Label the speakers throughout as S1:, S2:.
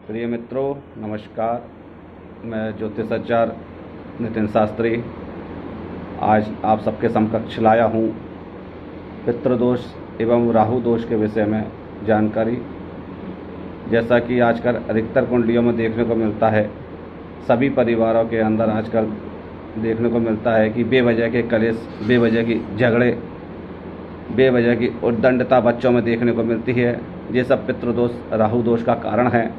S1: प्रिय मित्रों, नमस्कार। मैं ज्योतिषाचार्य नितिन शास्त्री आज आप सबके समकक्ष लाया हूँ पितृदोष एवं राहु दोष के विषय में जानकारी। जैसा कि आजकल अधिकतर कुंडलियों में देखने को मिलता है, सभी परिवारों के अंदर आजकल देखने को मिलता है कि बेवजह के कलेश, बेवजह की झगड़े, बेवजह की उद्दंडता बच्चों में देखने को मिलती है। ये सब पितृदोष, राहु दोष का कारण है।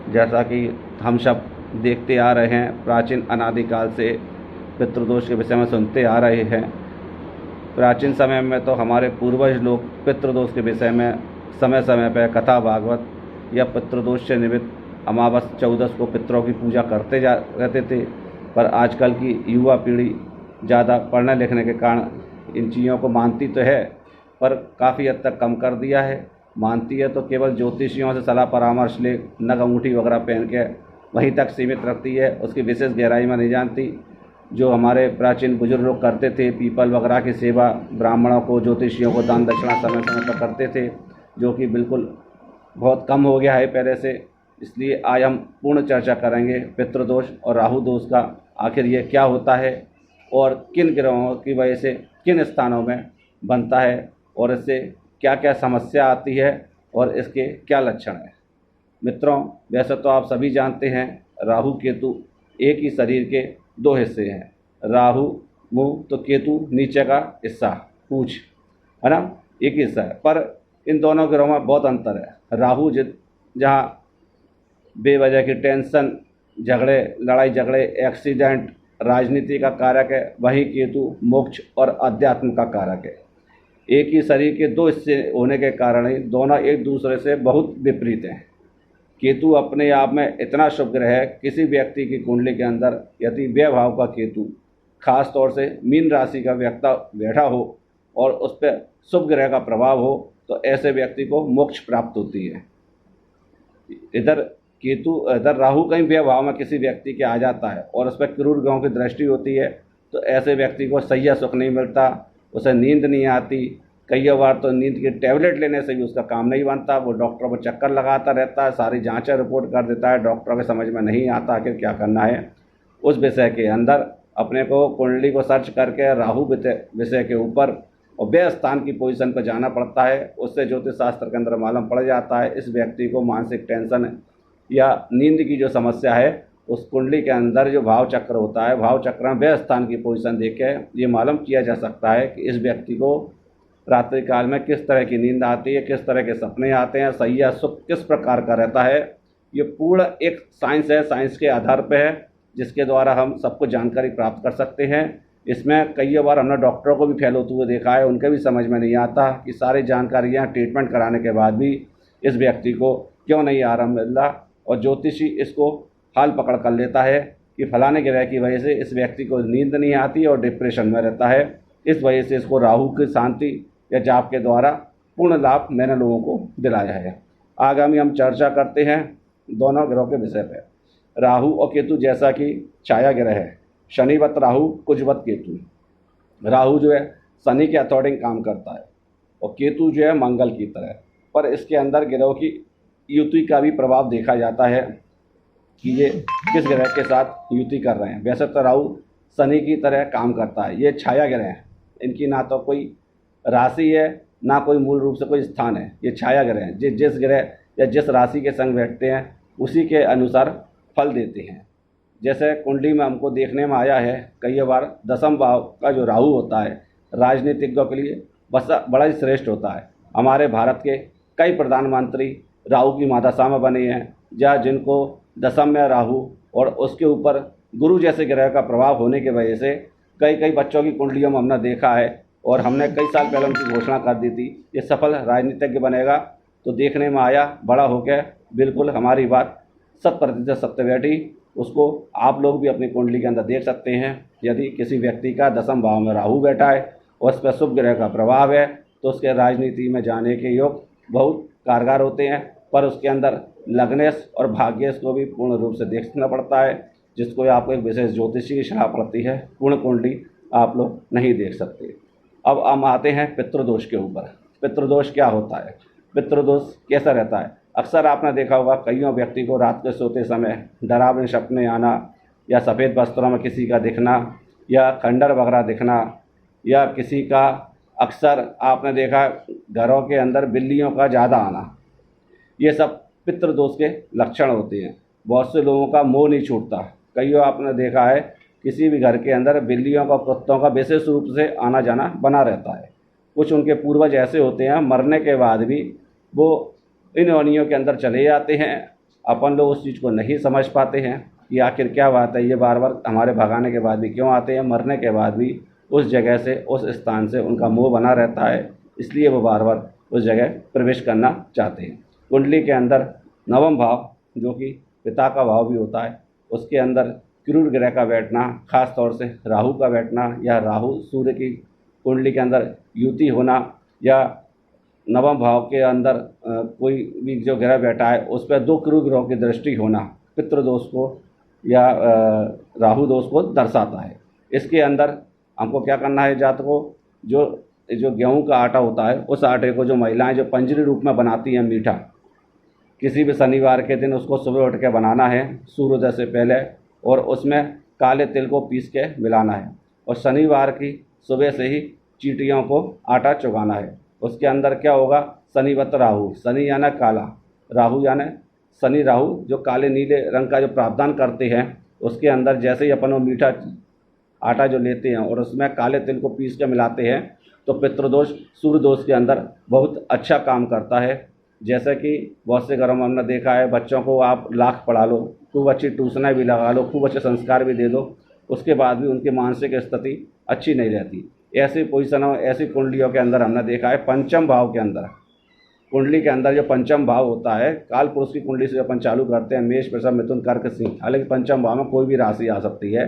S1: जैसा कि हम सब देखते आ रहे हैं, प्राचीन अनादिकाल से पितृदोष के विषय में सुनते आ रहे हैं। प्राचीन समय में तो हमारे पूर्वज लोग पितृदोष के विषय में समय समय पर कथा भागवत या पितृदोष से निमित्त अमावस चौदस को पितरों की पूजा करते जा रहते थे। पर आजकल की युवा पीढ़ी ज़्यादा पढ़ने लिखने के कारण इन चीज़ों को मानती तो है, पर काफ़ी हद तक कम कर दिया है। मानती है तो केवल ज्योतिषियों से सलाह परामर्श ले, नग अंगूठी वगैरह पहन के वहीं तक सीमित रखती है, उसकी विशेष गहराई में नहीं जानती। जो हमारे प्राचीन बुजुर्ग लोग करते थे, पीपल वगैरह की सेवा, ब्राह्मणों को, ज्योतिषियों को दान दक्षिणा समय समय पर करते थे, जो कि बिल्कुल बहुत कम हो गया है पहले से। इसलिए आज हम पूर्ण चर्चा करेंगे पितृदोष और राहु दोष का, आखिर ये क्या होता है और किन ग्रहों की वजह से किन स्थानों में बनता है और इससे क्या क्या समस्या आती है और इसके क्या लक्षण हैं। मित्रों, वैसे तो आप सभी जानते हैं राहु केतु एक ही शरीर के दो हिस्से हैं। राहु मुंह तो केतु नीचे का हिस्सा, पूंछ, है ना, एक ही हिस्सा है। पर इन दोनों ग्रहों में बहुत अंतर है। राहु जहाँ बेवजह की टेंशन, झगड़े, लड़ाई झगड़े, एक्सीडेंट, राजनीति का कारक है, वहीं केतु मोक्ष और अध्यात्म का कारक है। एक ही शरीर के दो हिस्से होने के कारण ही दोनों एक दूसरे से बहुत विपरीत हैं। केतु अपने आप में इतना शुभ ग्रह है, किसी व्यक्ति की कुंडली के अंदर यदि व्यय भाव का केतु खास तौर से मीन राशि का व्यक्ति बैठा हो और उस पर शुभ ग्रह का प्रभाव हो तो ऐसे व्यक्ति को मोक्ष प्राप्त होती है। इधर राहु कहीं व्यय भाव में किसी व्यक्ति के आ जाता है और उस पर क्रूर ग्रहों की दृष्टि होती है तो ऐसे व्यक्ति को सही सुख नहीं मिलता, उसे नींद नहीं आती। कई बार तो नींद की टैबलेट लेने से भी उसका काम नहीं बनता, वो डॉक्टर को चक्कर लगाता रहता है, सारी जांचें रिपोर्ट कर देता है, डॉक्टर के समझ में नहीं आता आखिर क्या करना है। उस विषय के अंदर अपने को कुंडली को सर्च करके राहु विषय के ऊपर और व्यय स्थान की पोजीशन पर जाना पड़ता है। उससे ज्योतिष शास्त्र के अंदर मालूम पड़ जाता है इस व्यक्ति को मानसिक टेंशन या नींद की जो समस्या है, उस कुंडली के अंदर जो भाव चक्र होता है, भाव चक्र में व्यय स्थान की पोजीशन देख के ये मालूम किया जा सकता है कि इस व्यक्ति को रात्रि काल में किस तरह की नींद आती है, किस तरह के सपने आते हैं, सही या सुख किस प्रकार का रहता है। ये पूर्ण एक साइंस है, साइंस के आधार पर है, जिसके द्वारा हम सबको जानकारी प्राप्त कर सकते हैं। इसमें कई बार हमने डॉक्टरों को भी फेल होते हुए देखा है, उनके भी समझ में नहीं आता कि सारी जानकारियाँ ट्रीटमेंट कराने के बाद भी इस व्यक्ति को क्यों नहीं आराम मिल रहा, और ज्योतिषी इसको हाल पकड़ कर लेता है कि फलाने ग्रह की वजह से इस व्यक्ति को नींद नहीं आती और डिप्रेशन में रहता है। इस वजह से इसको राहु की शांति या जाप के द्वारा पूर्ण लाभ मैंने लोगों को दिलाया है। आगामी हम चर्चा करते हैं दोनों ग्रहों के विषय पर। राहु और केतु जैसा कि छाया ग्रह है, शनिवत राहु कुजवत केतु। राहु जो है शनि के अकॉर्डिंग काम करता है और केतु जो है मंगल की तरह, पर इसके अंदर ग्रहों की युति का भी प्रभाव देखा जाता है कि ये किस ग्रह के साथ युति कर रहे हैं। वैसे तो राहु शनि की तरह काम करता है, ये छाया ग्रह हैं, इनकी ना तो कोई राशि है ना कोई मूल रूप से कोई स्थान है, ये छाया ग्रह हैं। जिस ग्रह या जिस राशि के संग बैठते हैं उसी के अनुसार फल देते हैं। जैसे कुंडली में हमको देखने में आया है कई बार दसम भाव का जो राहु होता है राजनीतिज्ञों के लिए बड़ा ही श्रेष्ठ होता है। हमारे भारत के कई प्रधानमंत्री राहु की महादशा में बने हैं, या जिनको दसम में राहु और उसके ऊपर गुरु जैसे ग्रह का प्रभाव होने की वजह से कई बच्चों की कुंडलियों में हमने देखा है और हमने कई साल पहले उनकी घोषणा कर दी थी ये सफल राजनीतिज्ञ बनेगा। तो देखने में आया, बड़ा हो गया, बिल्कुल हमारी बात 100% सत्य बैठी। उसको आप लोग भी अपनी कुंडली के अंदर देख सकते हैं। यदि किसी व्यक्ति का दसम भाव में राहु बैठा है और उस पर शुभ ग्रह का प्रभाव है तो उसके राजनीति में जाने के योग बहुत कारगर होते हैं, पर उसके अंदर लग्नेश और भाग्येश को भी पूर्ण रूप से देखना पड़ता है, जिसको आपको एक विशेष ज्योतिषी की सलाह पड़ती है। पूर्ण कुंडली आप लोग नहीं देख सकते। अब हम आते हैं पितृदोष के ऊपर। पितृदोष क्या होता है, पितृदोष कैसा रहता है। अक्सर आपने देखा होगा कईयों व्यक्ति को रात के सोते समय डरावने सपने आना, या सफ़ेद वस्त्रों में किसी का दिखना, या खंडर वगैरह दिखना, या किसी का अक्सर आपने देखा घरों के अंदर बिल्लियों का ज़्यादा आना। ये सब पितृदोष के लक्षण होते हैं। बहुत से लोगों का मोह नहीं छूटता। कईयों आपने देखा है किसी भी घर के अंदर बिल्लियों का, कुत्तों का विशेष रूप से आना जाना बना रहता है। कुछ उनके पूर्वज ऐसे होते हैं, मरने के बाद भी वो इन योनियों के अंदर चले जाते हैं। अपन लोग उस चीज़ को नहीं समझ पाते हैं कि आखिर क्या बात है, ये बार बार हमारे भगाने के बाद भी क्यों आते हैं। मरने के बाद भी उस जगह से, उस स्थान से उनका मोह बना रहता है, इसलिए वो बार बार उस जगह प्रवेश करना चाहते हैं। कुंडली के अंदर नवम भाव, जो कि पिता का भाव भी होता है, उसके अंदर क्रूर ग्रह का बैठना, खास तौर से राहु का बैठना, या राहु सूर्य की कुंडली के अंदर युति होना, या नवम भाव के अंदर कोई भी जो ग्रह बैठा है उस पर दो क्रूर ग्रहों की दृष्टि होना पितृदोष को या राहु दोष को दर्शाता है। इसके अंदर हमको क्या करना है, जातक को जो गेहूं का आटा होता है, उस आटे को जो महिलाएं जो पंजरी रूप में बनाती हैं मीठा, किसी भी शनिवार के दिन उसको सुबह उठ के बनाना है सूर्योदय से पहले, और उसमें काले तिल को पीस के मिलाना है, और शनिवार की सुबह से ही चींटियों को आटा चुगाना है। उसके अंदर क्या होगा, शनिवत राहु, शनि यानी काला, राहु यानी शनि राहु जो काले नीले रंग का जो प्रावधान करते हैं, उसके अंदर जैसे ही अपन वो मीठा आटा जो लेते हैं और उसमें काले तिल को पीस के मिलाते हैं, तो पितृदोष सूर्य दोष के अंदर बहुत अच्छा काम करता है। जैसे कि बहुत से घरों में हमने देखा है, बच्चों को आप लाख पढ़ा लो, खूब अच्छी ट्यूशनें भी लगा लो, खूब अच्छे संस्कार भी दे दो, उसके बाद भी उनकी मानसिक स्थिति अच्छी नहीं रहती। ऐसी पोजीशनों, ऐसी कुंडलियों के अंदर हमने देखा है पंचम भाव के अंदर, कुंडली के अंदर जो पंचम भाव होता है, काल पुरुष की कुंडली से अपन चालू करते हैं, मेष वृषभ मिथुन कर्क सिंह, हालांकि पंचम भाव में कोई भी राशि आ सकती है,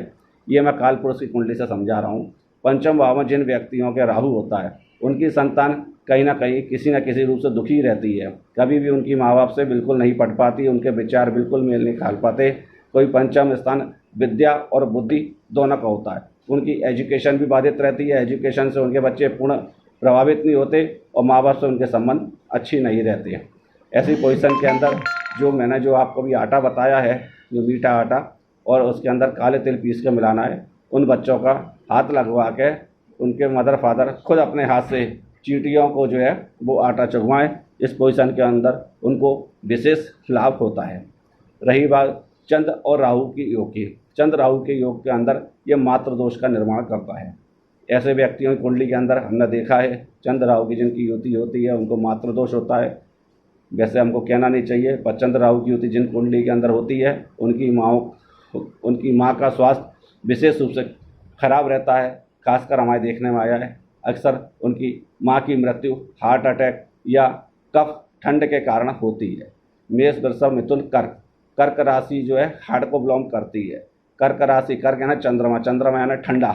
S1: ये मैं काल पुरुष की कुंडली से समझा रहा हूँ। पंचम भाव में जिन व्यक्तियों के राहु होता है, उनकी संतान कहीं ना कहीं किसी न किसी रूप से दुखी रहती है, कभी भी उनकी माँ बाप से बिल्कुल नहीं पढ़ पाती, उनके विचार बिल्कुल मेल नहीं खा पाते। कोई पंचम स्थान विद्या और बुद्धि दोनों का होता है, उनकी एजुकेशन भी बाधित रहती है, एजुकेशन से उनके बच्चे पूर्ण प्रभावित नहीं होते, और माँ बाप से उनके संबंध अच्छी नहीं रहते हैं। ऐसी पोजीशन के अंदर जो मैंने जो आपको भी आटा बताया है, जो मीठा आटा, और उसके अंदर काले तिल पीस के मिलाना है, उन बच्चों का हाथ लगवा के उनके मदर फादर खुद अपने हाथ से चींटियों को जो है वो आटा चुगवाएं। इस पोजीशन के अंदर उनको विशेष लाभ होता है। रही बात चंद्र और राहु की योग की, चंद्र राहु के योग के अंदर ये मातृ दोष का निर्माण करता है। ऐसे व्यक्तियों की कुंडली के अंदर हमने देखा है, चंद्र राहु की जिनकी युति होती है उनको मातृ दोष होता है। वैसे हमको कहना नहीं चाहिए, पर चंद्र राहु की युति जिन कुंडली के अंदर होती है, उनकी माँ का स्वास्थ्य विशेष रूप से खराब रहता है। खासकर हमारे देखने में आया है, अक्सर उनकी माँ की मृत्यु हार्ट अटैक या कफ ठंड के कारण होती है। मेष वृषभ मिथुन कर्क, कर्क राशि जो है हार्ट को बिलोंग करती है। कर्क राशि, कर्क यानी चंद्रमा, चंद्रमा यानी ठंडा,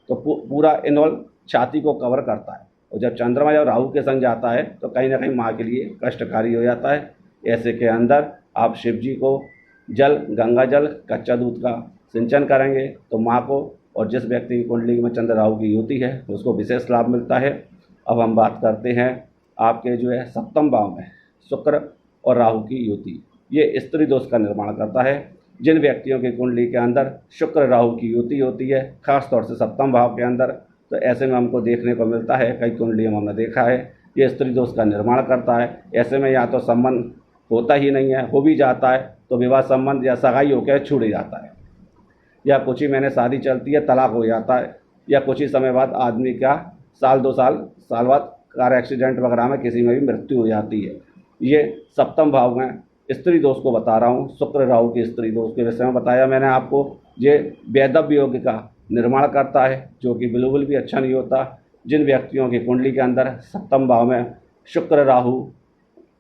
S1: तो पूरा इन्वॉल्व छाती को कवर करता है। और जब चंद्रमा जब राहु के संग जाता है तो कहीं ना कहीं माँ के लिए कष्टकारी हो जाता है। ऐसे के अंदर आप शिव जी को जल, गंगा जल, कच्चा दूध का सिंचन करेंगे तो माँ को, और जिस व्यक्ति की कुंडली में चंद्र राहु की युति है उसको विशेष लाभ मिलता है। अब हम बात करते हैं आपके जो है सप्तम भाव में शुक्र और राहु की युति, ये स्त्री दोष का निर्माण करता है। जिन व्यक्तियों की कुंडली के अंदर शुक्र राहु की युति होती है, खास तौर से सप्तम भाव के अंदर, तो ऐसे में हमको देखने को मिलता है, कई कुंडलियों में हमने देखा है ये स्त्री दोष का निर्माण करता है। ऐसे में या तो संबंध होता ही नहीं है, हो भी जाता है तो विवाह संबंध या सगाई होकर छूट जाता है, या कुछ ही महीने शादी चलती है तलाक हो जाता है, या कुछ ही समय बाद आदमी का साल 2 साल बाद कार एक्सीडेंट वगैरह में किसी में भी मृत्यु हो जाती है। ये सप्तम भाव में स्त्री दोष को बता रहा हूँ, शुक्र राहु की स्त्री दोष के विषय में बताया मैंने आपको। ये वैधव्य योग का निर्माण करता है, जो कि बिल्कुल भी अच्छा नहीं होता। जिन व्यक्तियों की कुंडली के अंदर सप्तम भाव में शुक्र राहु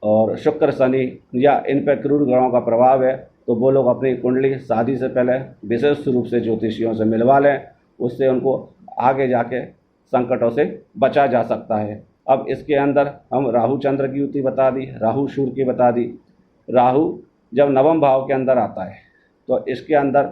S1: और शुक्र शनि या इन पर क्रूर ग्रहों का प्रभाव है, तो वो लोग अपनी कुंडली शादी से पहले विशेष रूप से ज्योतिषियों से मिलवा लें, उससे उनको आगे जाके संकटों से बचा जा सकता है। अब इसके अंदर हम राहु चंद्र की युति बता दी, राहु सूर्य की बता दी। राहु जब नवम भाव के अंदर आता है तो इसके अंदर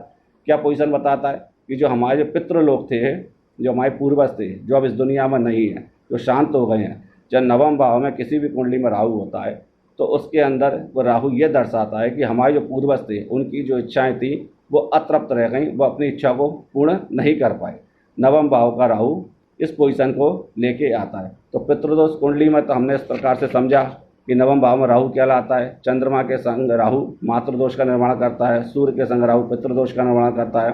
S1: क्या पोजीशन बताता है कि जो हमारे पितृलोक थे, जो हमारे पूर्वज थे, जो अब इस दुनिया में नहीं है, जो शांत हो गए हैं, जब नवम भाव में किसी भी कुंडली में राहु होता है तो उसके अंदर वो राहु ये दर्शाता है कि हमारे जो पूर्वज थे उनकी जो इच्छाएं थी वो अतृप्त रह गई, वो अपनी इच्छा को पूर्ण नहीं कर पाए। नवम भाव का राहु इस पोजीशन को लेके आता है। तो पितृदोष कुंडली में तो हमने इस प्रकार से समझा कि नवम भाव में राहु क्या लाता है। चंद्रमा के संग राहु मातृदोष का निर्माण करता है, सूर्य के संग राहु पितृदोष का निर्माण करता है,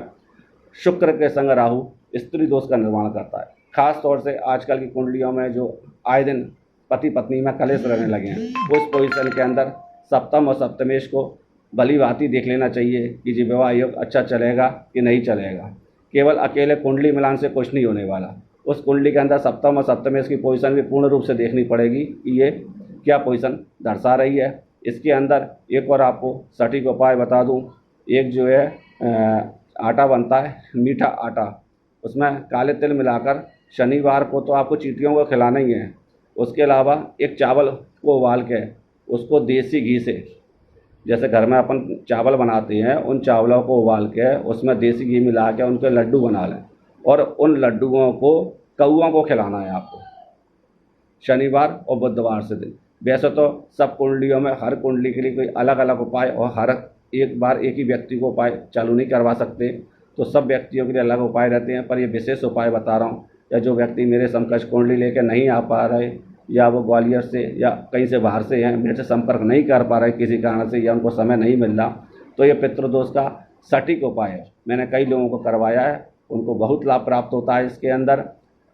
S1: शुक्र के संग राहु स्त्री दोष का निर्माण करता है। खास तौर से आजकल की कुंडलियों में जो आए दिन पति पत्नी में कलेश रहने लगे हैं, उस पोजीशन के अंदर सप्तम और सप्तमेश को भली भांति देख लेना चाहिए कि जी विवाह योग अच्छा चलेगा कि नहीं चलेगा। केवल अकेले कुंडली मिलान से कुछ नहीं होने वाला, उस कुंडली के अंदर सप्तम और सप्तमेश की पोजीशन भी पूर्ण रूप से देखनी पड़ेगी कि ये क्या पोजीशन दर्शा रही है। इसके अंदर एक और आपको सटीक उपाय बता दूं, एक जो है आटा बनता है मीठा आटा, उसमें काले तिल मिलाकर शनिवार को तो आपको चींटियों को खिलाना ही है। उसके अलावा एक चावल को उबाल के उसको देसी घी से, जैसे घर में अपन चावल बनाते हैं, उन चावलों को उबाल के उसमें देसी घी मिला के उनके लड्डू बना लें और उन लड्डुओं को कौओं को खिलाना है आपको शनिवार और बुधवार से दिन। वैसे तो सब कुंडलियों में हर कुंडली के लिए कोई अलग अलग उपाय और हर एक बार एक ही व्यक्ति को उपाय चालू नहीं करवा सकते, तो सब व्यक्तियों के लिए अलग उपाय रहते हैं। पर ये विशेष उपाय बता रहा हूँ, या जो व्यक्ति मेरे समकक्ष कुंडली लेकर नहीं आ पा रहे, या वो ग्वालियर से या कहीं से बाहर से हैं, मेरे से संपर्क नहीं कर पा रहे किसी कारण से, या उनको समय नहीं मिल रहा, तो ये पितृदोष का सटीक उपाय है। मैंने कई लोगों को करवाया है, उनको बहुत लाभ प्राप्त होता है। इसके अंदर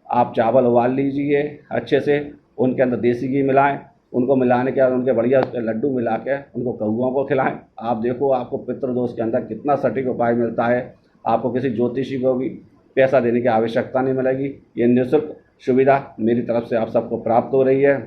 S1: आप चावल उबाल लीजिए अच्छे से, उनके अंदर देसी घी मिलाएं, उनको मिलाने के बाद उनके बढ़िया उसके लड्डू मिला के उनको कौओं को खिलाएं। आप देखो आपको पितृदोष के अंदर कितना सटीक उपाय मिलता है। आपको किसी ज्योतिषी को भी पैसा देने की आवश्यकता नहीं मिलेगी। ये निःशुल्क सुविधा मेरी तरफ से आप सबको प्राप्त हो रही है।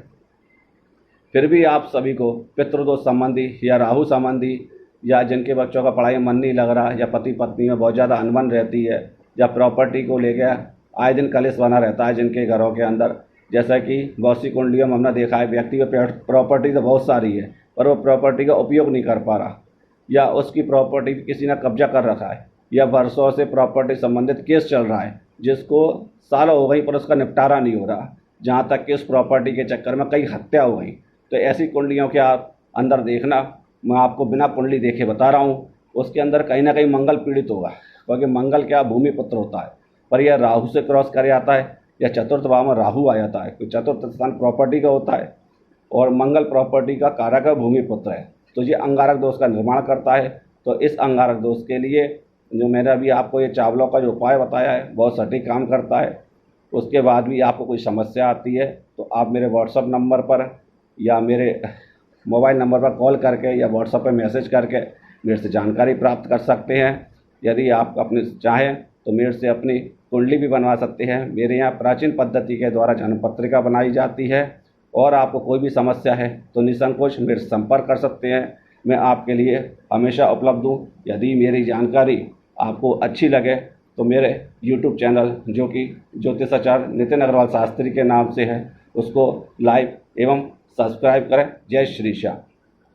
S1: फिर भी आप सभी को पितृदोष संबंधी या राहु संबंधी, या जिनके बच्चों का पढ़ाई में मन नहीं लग रहा, या पति पत्नी में बहुत ज़्यादा अनबन रहती है, या प्रॉपर्टी को लेकर आए दिन कलेश बना रहता है जिनके घरों के अंदर, जैसा कि बहुत सी कुंडलियों में हमने देखा है व्यक्ति को प्रॉपर्टी तो बहुत सारी है पर वो प्रॉपर्टी का उपयोग नहीं कर पा रहा, या उसकी प्रॉपर्टी किसी ने कब्जा कर रखा है, या वर्षों से प्रॉपर्टी संबंधित केस चल रहा है जिसको सालों हो गई पर उसका निपटारा नहीं हो रहा, जहाँ तक कि उस प्रॉपर्टी के चक्कर में कई हत्या हो गई। तो ऐसी कुंडलियों के आप अंदर देखना, मैं आपको बिना कुंडली देखे बता रहा हूँ, उसके अंदर कहीं ना कहीं मंगल पीड़ित होगा, क्योंकि मंगल क्या भूमि पुत्र होता है, पर यह राहु से क्रॉस कर आता है, या चतुर्थ भाव में राहु आ जाता है, क्योंकि चतुर्थ स्थान प्रॉपर्टी का होता है और मंगल प्रॉपर्टी का कारक है, भूमि पुत्र है, तो ये अंगारक दोष का निर्माण करता है। तो इस अंगारक दोष के लिए जो मैंने अभी आपको ये चावलों का जो उपाय बताया है बहुत सटीक काम करता है। उसके बाद भी आपको कोई समस्या आती है तो आप मेरे व्हाट्सअप नंबर पर या मेरे मोबाइल नंबर पर कॉल करके या व्हाट्सअप पर मैसेज करके मेरे से जानकारी प्राप्त कर सकते हैं। यदि आप अपने चाहें तो मेरे से अपनी कुंडली भी बनवा सकते हैं। मेरे यहाँ प्राचीन पद्धति के द्वारा जन्म पत्रिका बनाई जाती है, और आपको कोई भी समस्या है तो निसंकोच मेरे से संपर्क कर सकते हैं। मैं आपके लिए हमेशा उपलब्ध हूँ। यदि मेरी जानकारी आपको अच्छी लगे तो मेरे YouTube चैनल जो कि ज्योतिषाचार्य नितिन अग्रवाल शास्त्री के नाम से है उसको लाइक एवं सब्सक्राइब करें। जय श्री श्याम।